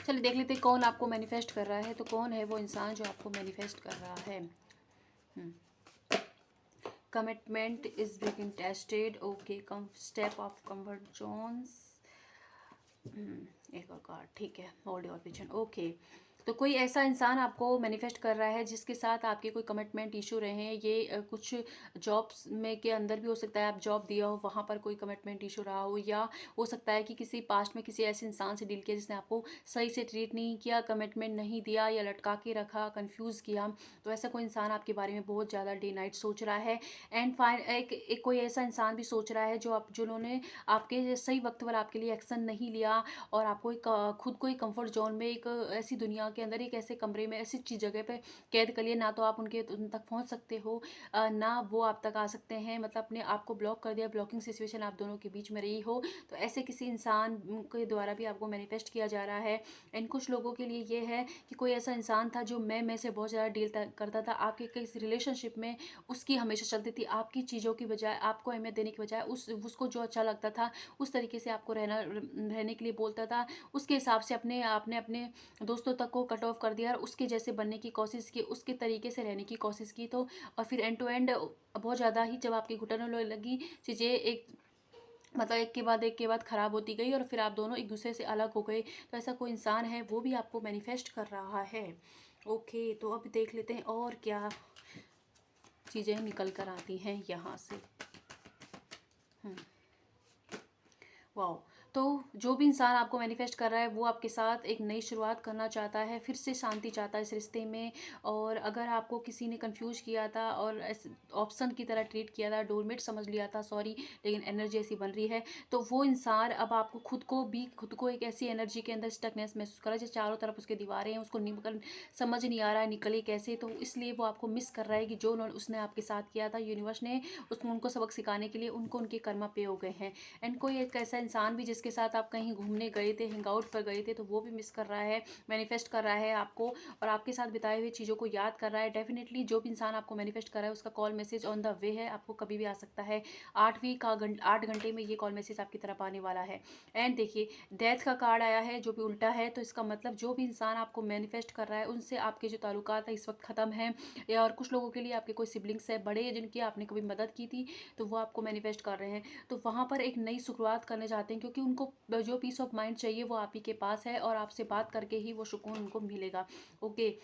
चलिए देख लेते हैं कौन आपको मैनिफेस्ट कर रहा है। तो कौन है वो इंसान जो आपको मैनिफेस्ट कर रहा है। Commitment is being tested. Okay, come step of comfort Jones. एक और कार्ड, ठीक है, होल्ड योर विजन। ओके, तो कोई ऐसा इंसान आपको मैनिफेस्ट कर रहा है जिसके साथ आपके कोई कमिटमेंट इशू रहे हैं। ये कुछ जॉब्स में के अंदर भी हो सकता है, आप जॉब दिया हो वहाँ पर कोई कमिटमेंट इशू रहा हो, या हो सकता है कि किसी पास्ट में किसी ऐसे इंसान से डील किया जिसने आपको सही से ट्रीट नहीं किया, कमिटमेंट नहीं दिया, या लटका के रखा, कन्फ्यूज़ किया। तो ऐसा कोई इंसान आपके बारे में बहुत ज़्यादा डे नाइट सोच रहा है। एंड एक कोई ऐसा इंसान भी सोच रहा है जिन्होंने आपके सही वक्त पर आपके लिए एक्शन नहीं लिया, और आपको एक खुद को एक कंफर्ट जोन में, एक ऐसी दुनिया के अंदर, एक ऐसे कमरे में, ऐसी चीज जगह पे कैद कर लिए, ना तो आप उन तक पहुंच सकते हो, ना वो आप तक आ सकते हैं। मतलब अपने आप को ब्लॉक कर दिया, ब्लॉकिंग सिचुएशन आप दोनों के बीच में रही हो। तो ऐसे किसी इंसान के द्वारा भी आपको मैनिफेस्ट किया जा रहा है। एंड कुछ लोगों के लिए ये है कि कोई ऐसा इंसान था जो मैं से बहुत ज़्यादा डील करता था आपके किसी रिलेशनशिप में, उसकी हमेशा चलती थी, आपकी चीज़ों की बजाय, आपको अहमियत देने की बजाय उसको जो अच्छा लगता था उस तरीके से आपको रहने के लिए बोलता था। उसके हिसाब से आपने अपने दोस्तों तक को कट ऑफ कर दिया और उसके जैसे बनने की कोशिश की, उसके तरीके से रहने की कोशिश की। तो और फिर एंड टू एंड बहुत ज़्यादा ही जब आपकी घुटनों लगी चीज़ें, एक मतलब एक के बाद ख़राब होती गई, और फिर आप दोनों एक दूसरे से अलग हो गए। तो ऐसा कोई इंसान है, वो भी आपको मैनिफेस्ट कर रहा है। ओके, तो अब देख लेते हैं और क्या चीज़ें निकल कर आती हैं यहाँ से। वाओ, तो जो भी इंसान आपको मैनिफेस्ट कर रहा है वो आपके साथ एक नई शुरुआत करना चाहता है, फिर से शांति चाहता है इस रिश्ते में। और अगर आपको किसी ने कंफ्यूज किया था और ऑप्शन की तरह ट्रीट किया था, डोरमेट समझ लिया था, सॉरी, लेकिन एनर्जी ऐसी बन रही है, तो वो इंसान अब आपको खुद को एक ऐसी एनर्जी के अंदर स्टकनेस महसूस कर रहा है, जैसे चारों तरफ उसके दीवारें हैं, उसको समझ नहीं आ रहा है निकले कैसे। तो इसलिए वो आपको मिस कर रहा है कि जो उसने आपके साथ किया था, यूनिवर्स ने उनको सबक सिखाने के लिए उनको उनके कर्मा पे हो गए हैं। एंड कोई एक ऐसा इंसान भी जिसके साथ आप कहीं घूमने गए थे, हैंग आउट पर गए थे, तो वो भी मिस कर रहा है, मैनिफेस्ट कर रहा है आपको, और आपके साथ बिताए हुए चीज़ों को याद कर रहा है। डेफिनेटली जो भी इंसान आपको मैनिफेस्ट कर रहा है उसका call message on the way है, आपको कभी भी आ सकता है। 8 घंटे में ये कॉल मैसेज आपकी तरफ आने वाला है। एंड देखिए, डेथ का कार्ड आया है जो भी उल्टा है, तो इसका मतलब जो भी इंसान आपको मैनिफेस्ट कर रहा है उनसे आपके जो ताल्लुकात है इस वक्त ख़त्म है। या और कुछ लोगों के लिए आपके कोई सिबलिंग्स है बड़े, जिनकी आपने कभी मदद की थी, तो वो आपको मैनिफेस्ट कर रहे हैं। तो वहाँ पर एक नई शुरुआत करने चाहते हैं, क्योंकि उनको जो पीस ऑफ माइंड चाहिए वो आप ही के पास है, और आपसे बात करके ही वो सुकून उनको मिलेगा। ओके,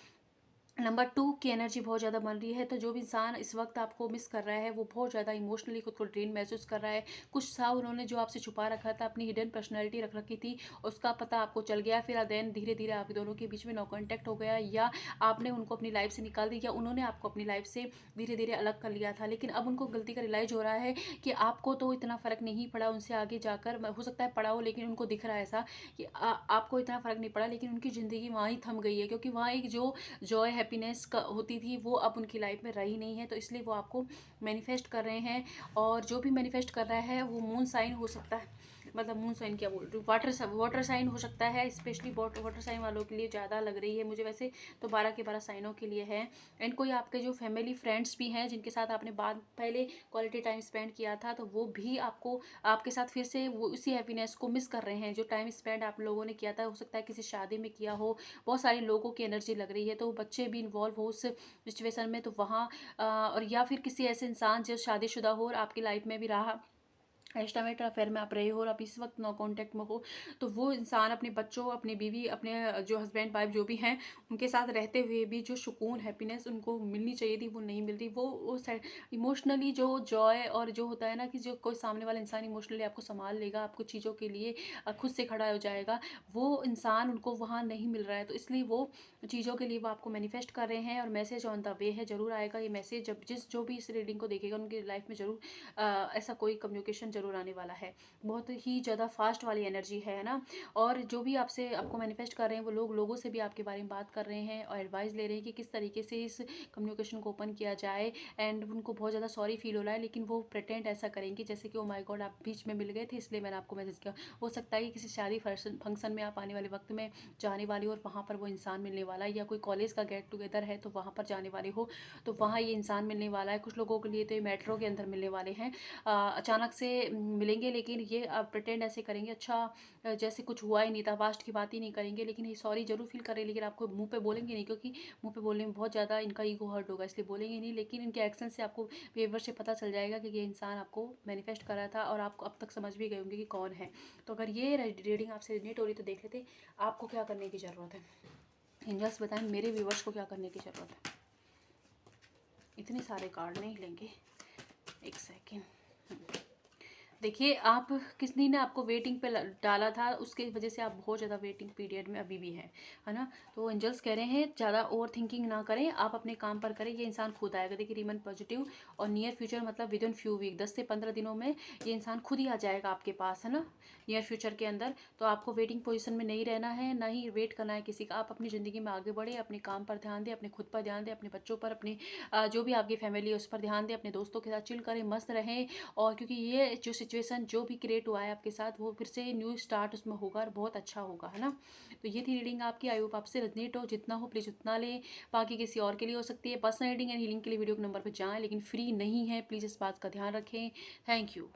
नंबर 2 की एनर्जी बहुत ज़्यादा बन रही है। तो जो भी इंसान इस वक्त आपको मिस कर रहा है वो बहुत ज़्यादा इमोशनली खुद को ड्रेन महसूस कर रहा है। कुछ था उन्होंने जो आपसे छुपा रखा था, अपनी हिडन पर्सनैलिटी रख रखी थी, उसका पता आपको चल गया। फिर देन धीरे धीरे आप दोनों के बीच में नो कॉन्टैक्ट हो गया, या आपने उनको अपनी लाइफ से निकाल दिया, या उन्होंने आपको अपनी लाइफ से धीरे धीरे अलग कर लिया था। लेकिन अब उनको गलती का रियलाइज हो रहा है कि आपको तो इतना फ़र्क नहीं पड़ा उनसे आगे जाकर, हो सकता है पड़ा हो, लेकिन उनको दिख रहा है ऐसा कि आपको इतना फ़र्क नहीं पड़ा, लेकिन उनकी ज़िंदगी वहाँ ही थम गई है, क्योंकि वहाँ एक जो जॉय हैप्पीनेस होती थी वो अब उनकी लाइफ में रही नहीं है। तो इसलिए वो आपको मैनिफेस्ट कर रहे हैं। और जो भी मैनिफेस्ट कर रहा है वो मून साइन हो सकता है, मतलब मून साइन क्या बोल रही हूँ, वाटर साइन हो सकता है। स्पेशली वाटर साइन वालों के लिए ज़्यादा लग रही है मुझे, वैसे तो 12 के 12 साइनों के लिए है। एंड कोई आपके जो फैमिली फ्रेंड्स भी हैं जिनके साथ आपने बाद पहले क्वालिटी टाइम स्पेंड किया था, तो वो भी आपको आपके साथ फिर से वो उसी हैप्पीनेस को मिस कर रहे हैं जो टाइम स्पेंड आप लोगों ने किया था। हो सकता है किसी शादी में किया हो, बहुत सारे लोगों की एनर्जी लग रही है, तो बच्चे भी इन्वॉल्व हो उस सिचुएशन में। तो वहाँ और या फिर किसी ऐसे इंसान जो शादीशुदा हो और आपकी लाइफ में भी रहा, एक्स्ट्रामेट अफेयर में आप रहे हो और आप इस वक्त नो कॉन्टैक्ट में हो, तो वो इंसान अपने बच्चों, अपनी बीवी, अपने जो हस्बैंड वाइफ जो भी हैं उनके साथ रहते हुए भी जो सुकून हैप्पीनेस उनको मिलनी चाहिए थी वो नहीं मिल रही। वो इमोशनली जो जॉय, और जो होता है ना कि जो कोई सामने वाला इंसान इमोशनली आपको संभाल लेगा, आपको चीज़ों के लिए खुद से खड़ा हो जाएगा, वो इंसान उनको वहाँ नहीं मिल रहा है। तो इसलिए वो चीज़ों के लिए वो आपको मैनिफेस्ट कर रहे हैं, और मैसेज ऑन द वे है, ज़रूर आएगा ये मैसेज। जब जो भी इस रीडिंग को देखेगा उनकी लाइफ में ज़रूर ऐसा कोई कम्युनिकेशन ज़रूर आने वाला है। बहुत ही ज़्यादा फास्ट वाली एनर्जी है ना। और जो भी आपको मैनिफेस्ट कर रहे हैं वो लोगों से भी आपके बारे में बात कर रहे हैं और एडवाइस ले रहे हैं कि किस तरीके से इस कम्युनिकेशन को ओपन किया जाए। एंड उनको बहुत ज़्यादा सॉरी फील हो रहा है, लेकिन वो प्रिटेंड ऐसा करेंगे जैसे कि ओ माय गॉड आप बीच में मिल गए थे इसलिए मैंने आपको मैसेज किया। हो सकता है कि किसी शादी फंक्शन में आप आने वाले वक्त में जाने वाली हो और वहाँ पर वो इंसान मिलने वाला है, या कोई कॉलेज का गेट टुगेदर है तो वहाँ पर जाने वाले हो तो वहाँ ये इंसान मिलने वाला है। कुछ लोगों के लिए तो ये मेट्रो के अंदर मिलने वाले हैं। अचानक से मिलेंगे, लेकिन ये प्रिटेंड ऐसे करेंगे अच्छा जैसे कुछ हुआ ही नहीं था, पास्ट की बात ही नहीं करेंगे, लेकिन ये सॉरी ज़रूर फ़ील करें, लेकिन आपको मुँह पे बोलेंगे नहीं, क्योंकि मुँह पे बोलने में बहुत ज़्यादा इनका ईगो हर्ट होगा, इसलिए बोलेंगे नहीं। लेकिन इनके एक्शन से आपको, बिहेवियर से पता चल जाएगा कि ये इंसान आपको मैनिफेस्ट कर रहा था, और आपको अब तक समझ भी गए होंगे कि कौन है। तो अगर ये रीडिंग आपसे रिलेट हो रही तो देख लेते आपको क्या करने की ज़रूरत है। एंजल्स बताएं मेरे व्यूवर्स को क्या करने की ज़रूरत है। इतने सारे कार्ड नहीं लेंगे, एक सेकेंड। देखिए, आप किसी ने आपको वेटिंग पे डाला था, उसकी वजह से आप बहुत ज़्यादा वेटिंग पीरियड में अभी भी हैं, है ना। तो एंजल्स कह रहे हैं ज़्यादा ओवर थिंकिंग ना करें, आप अपने काम पर करें, ये इंसान खुद आएगा। देखिए, रिमन पॉजिटिव और नियर फ्यूचर मतलब विद इन फ्यू वीक, 10 से 15 दिनों में ये इंसान खुद ही आ जाएगा आपके पास, है ना, नियर फ्यूचर के अंदर। तो आपको वेटिंग पोजिशन में नहीं रहना है, ना ही वेट करना है किसी का। आप अपनी ज़िंदगी में आगे बढ़े, अपने काम पर ध्यान दें, अपने खुद पर ध्यान दें, अपने बच्चों पर, अपने जो भी आपकी फैमिली है उस पर ध्यान दें, अपने दोस्तों के साथ चिल करें, मस्त रहें। और क्योंकि ये जो सिचुएशन जो भी क्रिएट हुआ है आपके साथ, वो फिर से न्यू स्टार्ट उसमें होगा और बहुत अच्छा होगा, है ना। तो ये थी रीडिंग आपकी। आई होप आपसे रेजोनेट हो, जितना हो प्लीज़ उतना लें, बाकी किसी और के लिए हो सकती है। पर्सनल रीडिंग एंड हीलिंग के लिए वीडियो के नंबर पर जाएं, लेकिन फ्री नहीं है, प्लीज़ इस बात का ध्यान रखें। Thank you.